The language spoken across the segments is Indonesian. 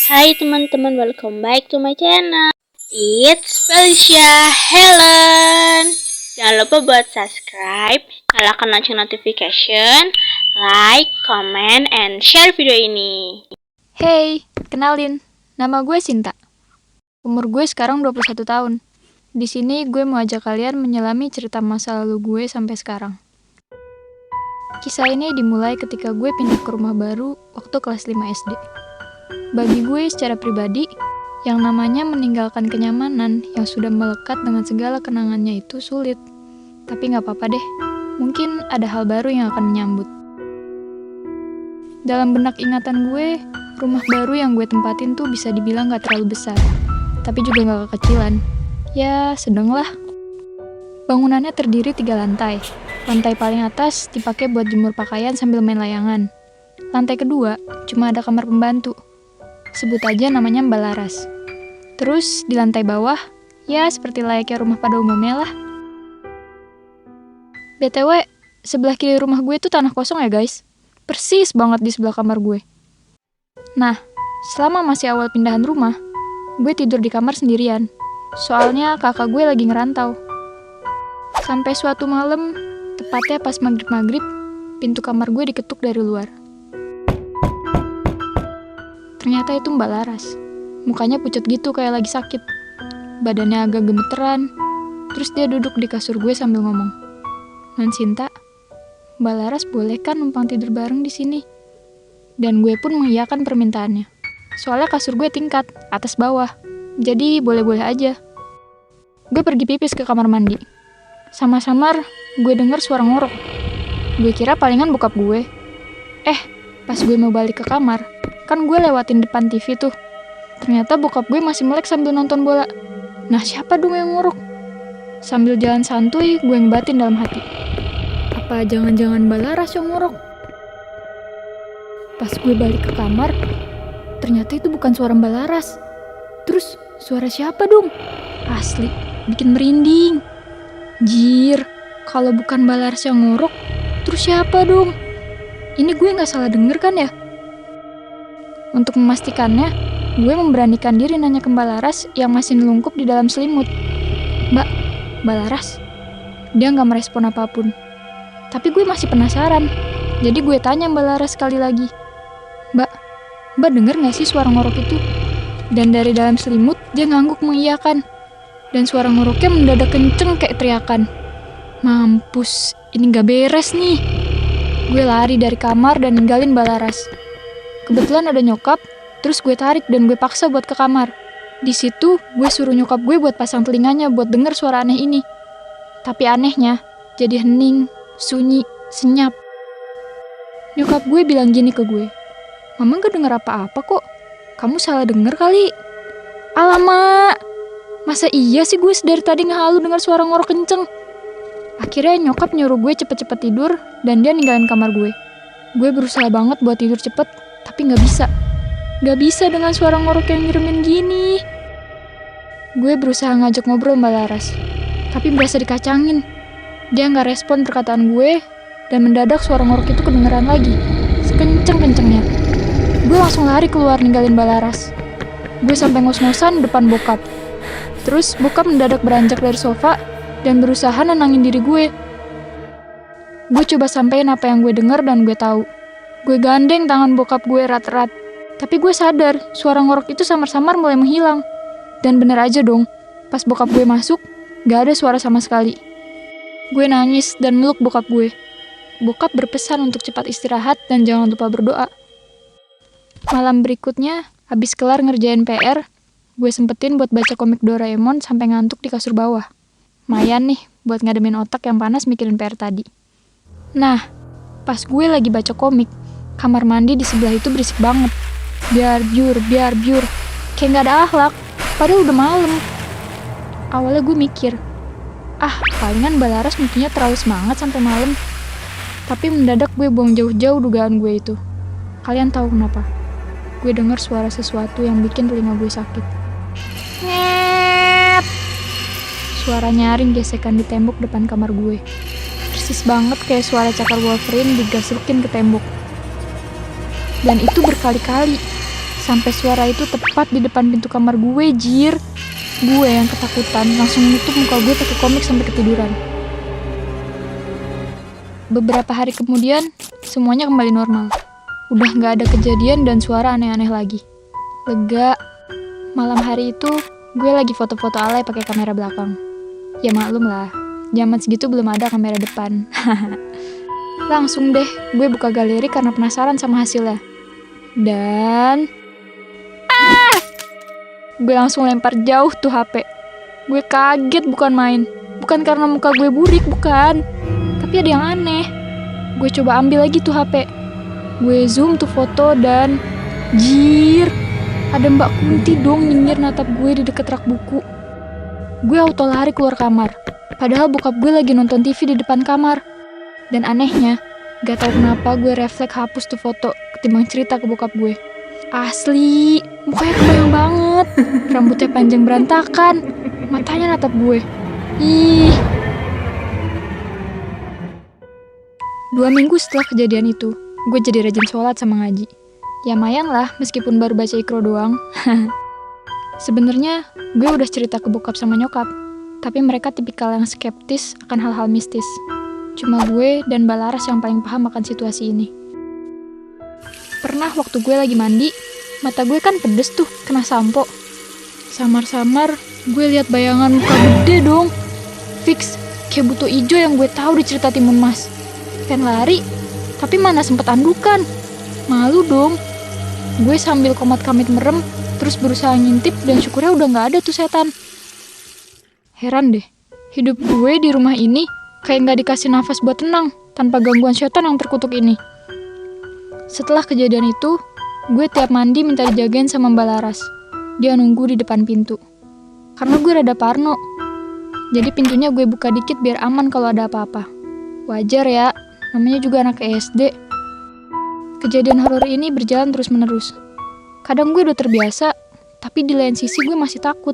Hai teman-teman, welcome back to my channel. It's Felicia Helen. Jangan lupa buat subscribe, nyalakan lonceng notification, like, comment, and share video ini. Hey, kenalin. Nama gue Sinta. Umur gue sekarang 21 tahun. Di sini gue mau ajak kalian menyelami cerita masa lalu gue sampai sekarang. Kisah ini dimulai ketika gue pindah ke rumah baru waktu kelas 5 SD. Bagi gue secara pribadi, yang namanya meninggalkan kenyamanan yang sudah melekat dengan segala kenangannya itu sulit. Tapi gak apa-apa deh, mungkin ada hal baru yang akan menyambut. Dalam benak ingatan gue, rumah baru yang gue tempatin tuh bisa dibilang gak terlalu besar, tapi juga gak kekecilan. Ya, sedang lah. Bangunannya terdiri 3 lantai. Lantai paling atas dipakai buat jemur pakaian sambil main layangan. Lantai kedua, cuma ada kamar pembantu. Sebut aja namanya Mbak Laras. Terus di lantai bawah, ya seperti layaknya rumah pada umumnya lah. BTW, sebelah kiri rumah gue tuh tanah kosong ya guys. Persis banget di sebelah kamar gue. Nah, selama masih awal pindahan rumah, gue tidur di kamar sendirian. Soalnya kakak gue lagi ngerantau. Sampai suatu malam, tepatnya pas maghrib-maghrib, pintu kamar gue diketuk dari luar. Ternyata itu Mbak Laras. Mukanya pucat gitu kayak lagi sakit. Badannya agak gemeteran. Terus dia duduk di kasur gue sambil ngomong, "Non Sinta, Mbak Laras boleh kan numpang tidur bareng di sini?" Dan gue pun mengiyakan permintaannya. Soalnya kasur gue tingkat, atas bawah. Jadi boleh-boleh aja. Gue pergi pipis ke kamar mandi. Samar-samar gue denger suara ngorok. Gue kira palingan bokap gue. Pas gue mau balik ke kamar, kan gue lewatin depan TV tuh. Ternyata bokap gue masih melek sambil nonton bola. Nah, siapa dong yang ngorok? Sambil jalan santuy, gue ngebatin dalam hati. Apa jangan-jangan Mbak Laras yang ngorok? Pas gue balik ke kamar, ternyata itu bukan suara Mbak Laras. Terus, suara siapa dong? Asli, bikin merinding. Jir, kalau bukan Mbak Laras yang ngorok, terus siapa dong? Ini gue gak salah denger kan ya? Untuk memastikannya, gue memberanikan diri nanya ke Mbak Laras yang masih nelungkup di dalam selimut. Mbak Laras? Dia gak merespon apapun. Tapi gue masih penasaran. Jadi gue tanya Mbak Laras sekali lagi. Mbak denger gak sih suara ngorok itu? Dan dari dalam selimut, dia ngangguk mengiyakan. Dan suara ngoroknya mendadak kenceng kayak teriakan. Mampus, ini gak beres nih. Gue lari dari kamar dan ninggalin Mbak Laras. Kebetulan ada nyokap, terus gue tarik dan gue paksa buat ke kamar. Di situ, gue suruh nyokap gue buat pasang telinganya buat denger suara aneh ini. Tapi anehnya, jadi hening, sunyi, senyap. Nyokap gue bilang gini ke gue, "Mama gak denger apa-apa kok. Kamu salah denger kali." Alamak, masa iya sih gue dari tadi ngehalu denger suara ngorok kenceng? Akhirnya nyokap nyuruh gue cepet-cepet tidur dan dia ninggalin kamar gue. Gue berusaha banget buat tidur cepet, tapi gak bisa. Gak bisa dengan suara ngorok yang ngiremin gini. Gue berusaha ngajak ngobrol Mbak Laras, tapi berasa dikacangin. Dia gak respon perkataan gue, dan mendadak suara ngorok itu kedengeran lagi, sekenceng-kencengnya. Gue langsung lari keluar ninggalin Mbak Laras. Gue sampai ngos-ngosan depan bokap. Terus bokap mendadak beranjak dari sofa dan berusaha nenangin diri gue. Gue coba sampein apa yang gue denger dan gue tahu. Gue gandeng tangan bokap gue erat-erat. Tapi gue sadar, suara ngorok itu samar-samar mulai menghilang. Dan bener aja dong, pas bokap gue masuk, gak ada suara sama sekali. Gue nangis dan meluk bokap gue. Bokap berpesan untuk cepat istirahat dan jangan lupa berdoa. Malam berikutnya, habis kelar ngerjain PR, gue sempetin buat baca komik Doraemon sampai ngantuk di kasur bawah. Lumayan nih, buat ngademin otak yang panas mikirin PR tadi. Nah, pas gue lagi baca komik, kamar mandi di sebelah itu berisik banget. Biar biur, kayak gak ada akhlak, padahal udah malam. Awalnya gue mikir, palingan Mbak Laras mungkinnya terlalu semangat sampai malam. Tapi mendadak gue buang jauh-jauh dugaan gue itu. Kalian tahu kenapa? Gue dengar suara sesuatu yang bikin telinga gue sakit. Ngep. Suara nyaring gesekan di tembok depan kamar gue. Persis banget kayak suara cakar Wolverine digasukin ke tembok. Dan itu berkali-kali. Sampai suara itu tepat di depan pintu kamar gue, jir. Gue yang ketakutan langsung nutup muka gue pakai komik sampai ketiduran. Beberapa hari kemudian, semuanya kembali normal. Udah gak ada kejadian dan suara aneh-aneh lagi. Lega. Malam hari itu, gue lagi foto-foto alay pakai kamera belakang. Ya maklum lah, zaman segitu belum ada kamera depan. Langsung deh, gue buka galeri karena penasaran sama hasilnya. Dan... gue langsung lempar jauh tuh HP. Gue kaget bukan main. Bukan karena muka gue burik, bukan. Tapi ada yang aneh. Gue coba ambil lagi tuh HP. Gue zoom tuh foto dan... jir, ada Mbak Kunti dong nyinyir natap gue di deket rak buku. Gue auto lari keluar kamar. Padahal bokap gue lagi nonton TV di depan kamar. Dan anehnya, gak tahu kenapa gue refleks hapus tuh foto ketimbang cerita ke bokap gue. Asli, mukanya kebayang banget. Rambutnya panjang berantakan. Matanya natap gue. Ih. 2 minggu setelah kejadian itu, gue jadi rajin sholat sama ngaji. Ya lumayan lah, meskipun baru baca ikro doang. Sebenarnya, gue udah cerita ke bokap sama nyokap. Tapi mereka tipikal yang skeptis akan hal-hal mistis. Cuma gue dan Mbak Laras yang paling paham akan situasi ini. Pernah waktu gue lagi mandi, mata gue kan pedes tuh, kena sampo. Samar-samar, gue lihat bayangan muka gede dong. Fix, kayak buto ijo yang gue tahu di cerita Timun Mas. Pengen lari, tapi mana sempet andukan. Malu dong. Gue sambil komat-kamit merem, terus berusaha ngintip dan syukurnya udah gak ada tuh setan. Heran deh, hidup gue di rumah ini kayak gak dikasih nafas buat tenang tanpa gangguan setan yang terkutuk ini. Setelah kejadian itu, gue tiap mandi minta dijagain sama Mbak Laras. Dia nunggu di depan pintu. Karena gue rada parno. Jadi pintunya gue buka dikit biar aman kalau ada apa-apa. Wajar ya, namanya juga anak SD. Kejadian horor ini berjalan terus-menerus. Kadang gue udah terbiasa, tapi di lain sisi gue masih takut.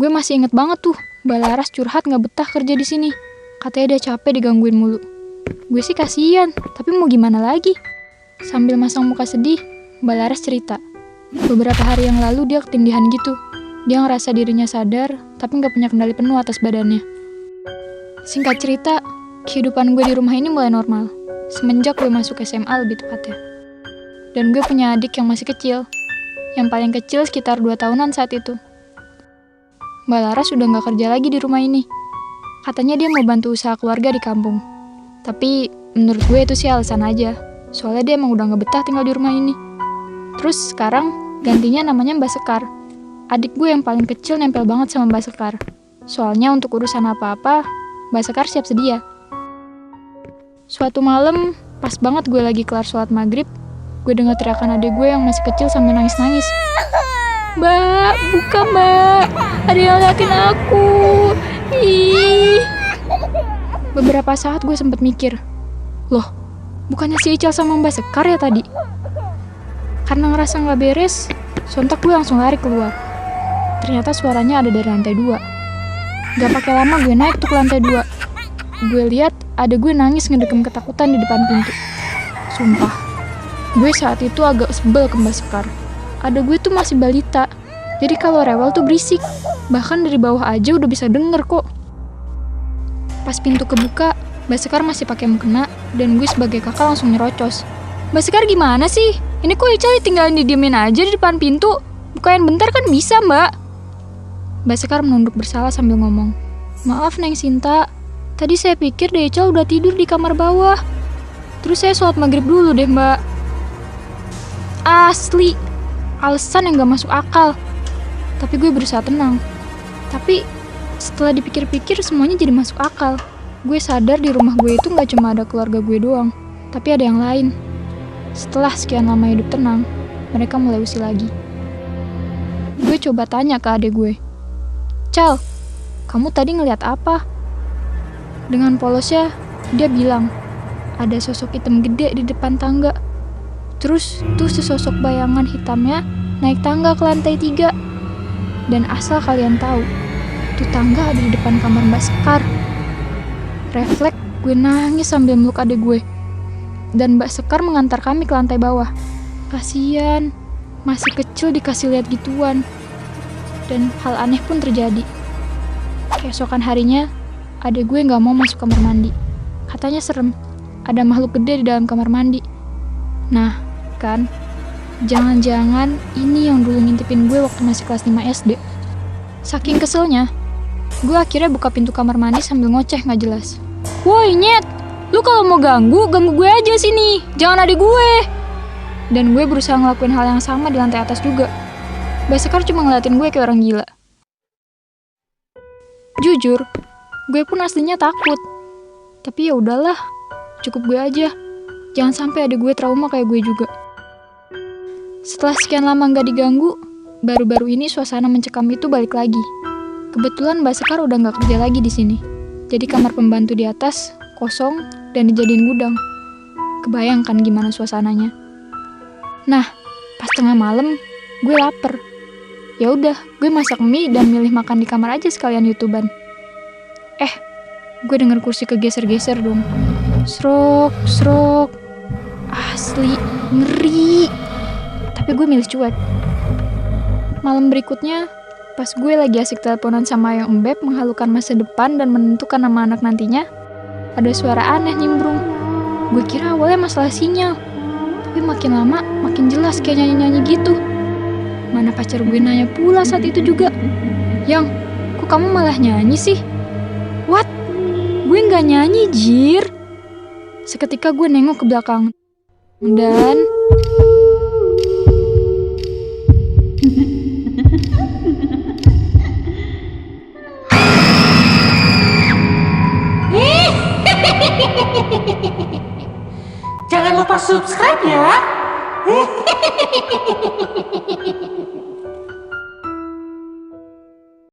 Gue masih inget banget tuh, Mbak Laras curhat gak betah kerja di sini. Katanya dia capek digangguin mulu. Gue sih kasihan, tapi mau gimana lagi? Sambil masang muka sedih, Mbak Laras cerita. Beberapa hari yang lalu dia ketindihan gitu. Dia ngerasa dirinya sadar, tapi gak punya kendali penuh atas badannya. Singkat cerita, kehidupan gue di rumah ini mulai normal. Semenjak gue masuk SMA lebih tepatnya. Dan gue punya adik yang masih kecil. Yang paling kecil sekitar 2 tahunan saat itu. Mbak Laras udah gak kerja lagi di rumah ini. Katanya dia mau bantu usaha keluarga di kampung. Tapi menurut gue itu sih alasan aja. Soalnya dia emang udah gak betah tinggal di rumah ini. Terus sekarang gantinya namanya Mbak Sekar. Adik gue yang paling kecil nempel banget sama Mbak Sekar. Soalnya untuk urusan apa-apa, Mbak Sekar siap sedia. Suatu malam, pas banget gue lagi kelar sholat maghrib, gue dengar teriakan adik gue yang masih kecil sambil nangis-nangis. Mbak, buka mbak, ada yang liatin aku. Ih. Beberapa saat gue sempet mikir, loh, bukannya si Ical sama Mbak Sekar ya tadi? Karena ngerasa gak beres, sontak gue langsung lari keluar. Ternyata suaranya ada dari lantai 2. Gak pakai lama gue naik tuh ke lantai 2. Gue lihat ada gue nangis ngedekem ketakutan di depan pintu. Sumpah, gue saat itu agak sebel ke Mbak Sekar. Ada gue tuh masih balita, jadi kalau rewel tuh berisik. Bahkan dari bawah aja udah bisa denger kok. Pas pintu kebuka, Mbak Sekar masih pakai mukena dan gue sebagai kakak langsung nyerocos. Mbak Sekar gimana sih? Ini kok Ical tinggalin didiemin aja di depan pintu? Bukain bentar kan bisa mbak? Mbak Sekar menunduk bersalah sambil ngomong. Maaf Neng Sinta, tadi saya pikir deh Ical udah tidur di kamar bawah. Terus saya sholat maghrib dulu deh mbak. Asli, alasan yang gak masuk akal. Tapi gue berusaha tenang. Tapi setelah dipikir-pikir semuanya jadi masuk akal. Gue sadar di rumah gue itu gak cuma ada keluarga gue doang, tapi ada yang lain. Setelah sekian lama hidup tenang, mereka mulai usil lagi. Gue coba tanya ke adik gue, Cal, kamu tadi ngeliat apa? Dengan polosnya, dia bilang, ada sosok hitam gede di depan tangga. Terus tuh sesosok bayangan hitamnya naik tangga ke lantai 3. Dan asal kalian tahu, tuh tangga ada di depan kamar Mbak Sekar. Refleks, gue nangis sambil meluk adik gue. Dan Mbak Sekar mengantar kami ke lantai bawah. Kasian, Masih kecil dikasih lihat gituan. Dan hal aneh pun terjadi. Keesokan harinya, adek gue gak mau masuk kamar mandi. Katanya serem, ada makhluk gede di dalam kamar mandi. Nah, kan, jangan-jangan ini yang dulu ngintipin gue waktu masih kelas 5 SD. Saking keselnya, gue akhirnya buka pintu kamar mandi sambil ngoceh gak jelas. Woi nyet, lu kalau mau ganggu gue aja sini, jangan adik gue. Dan gue berusaha ngelakuin hal yang sama di lantai atas juga. Mbak Sekar cuma ngeliatin gue kayak orang gila. Jujur, gue pun aslinya takut. Tapi ya udahlah, cukup gue aja. Jangan sampai adik gue trauma kayak gue juga. Setelah sekian lama gak diganggu, baru-baru ini suasana mencekam itu balik lagi. Kebetulan Mbak Sekar udah gak kerja lagi di sini. Jadi kamar pembantu di atas kosong dan dijadiin gudang. Kebayangkan gimana suasananya. Nah, pas tengah malam, gue lapar. Ya udah, gue masak mie dan milih makan di kamar aja sekalian YouTubean. Gue denger kursi kegeser-geser dong. Srok, srok. Asli, ngeri. Tapi gue milih cuek. Malam berikutnya, pas gue lagi asik teleponan sama Ayang Embeb menghalukan masa depan dan menentukan nama anak nantinya, ada suara aneh nimbrung. Gue kira awalnya masalah sinyal. Tapi makin lama, makin jelas kayak nyanyi-nyanyi gitu. Mana pacar gue nanya pula saat itu juga. Yang, kok kamu malah nyanyi sih? What? Gue gak nyanyi, Jir. Seketika gue nengok ke belakang. Dan... Jangan lupa subscribe ya.